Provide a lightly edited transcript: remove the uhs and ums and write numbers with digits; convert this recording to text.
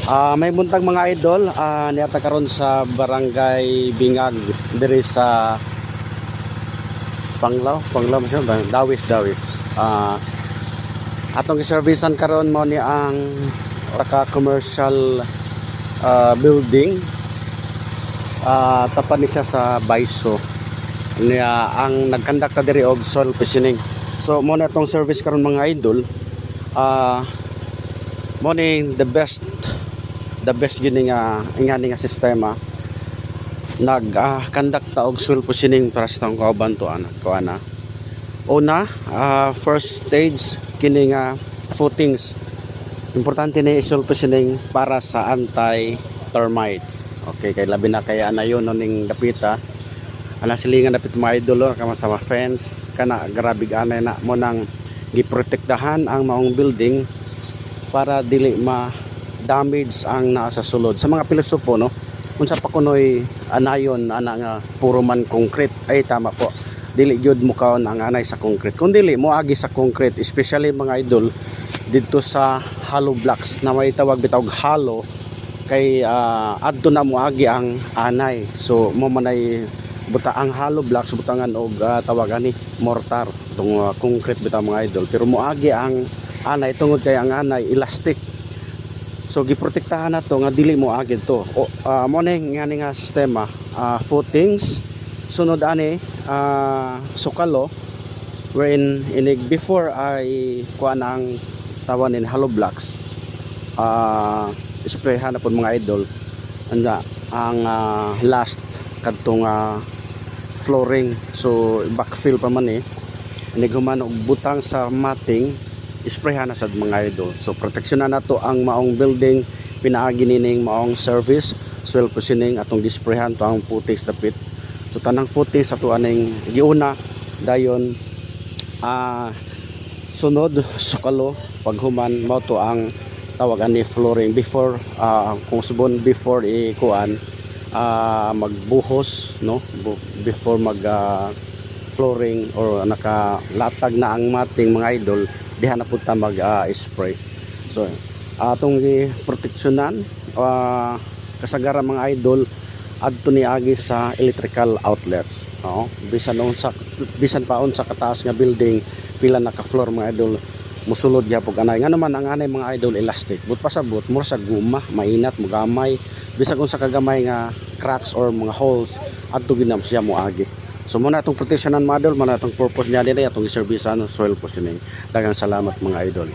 May buntag mga idol, niyata karon sa Barangay Bingag diri sa Panglao siya ba? Dawis. Atong giservisan karon mo ni ang commercial building. Tapan ni siya sa Baiso. Niya ang nagkandak ta diri og soil positioning. So mo na itong service karon mga idol. Mo ni the best gini nga ingani nga sistema nag-conduct ta og soil positioning para sa tong kauban to ana. Una, first stage kini nga footings. Importante ni soil positioning para sa anti-termites. Okay, kay labi na kay anayon ning dapita. Ana silingan dapit mga idol kama sa fence kana grabe anay na mo nang giprotektahan ang maong building para dili damage ang naa sa sulod. Sa mga pilosopo no, unsa pa kunoy anayon ana nga puro man concrete ay tama po. Dili gyud mo kaon ang anay sa concrete. Kung dili mo agi sa concrete, especially mga idol dito sa hollow blocks na may tawag bitawg hollow kay adto na mo agi ang anay. So mo manay buta ang hollow blocks butangan og tawagan ni mortar tong concrete bitaw mga idol, pero mo agi ang anay tungod kay ang anay elastic. So giprotektahan nato nga dili mo agi to. Mo ning ngani nga sistema, footings sunod ani sukalo wherein inig before ay kuan ang tawan in hollow blocks. Sprayhan na po mga idol anda ang last kadtong flooring. So backfill pa man inig human og butang sa matting, sprayhan na sad mga idol. So proteksyonan nato ang maong building, pinaagi nining maong service soil positioning atong gisprayhan to ang putis dapit. So tanang putis ato aning giuna dayon sunod sukalo paghuman mao to ang tawagan ni flooring before kung subon before ikuan magbuhos no, before mag flooring or nakalatag na ang mating mga idol diha na punta mag spray. So atong proteksyonan kasagaran mga idol adto ni agi sa electrical outlets. Bisan paon sa kataas nga building pila naka floor mga idol musulod gyapon anay nga naman ang anay mga idol elastic but pasabot mo sa guma mainat magamay bisag unsa kagamay nga cracks or mga holes adto ginam siya mo agi. So muna itong proteksyonan mga idol, muna itong purpose niya din atong iservisan soil positioning. Daghang salamat mga idol.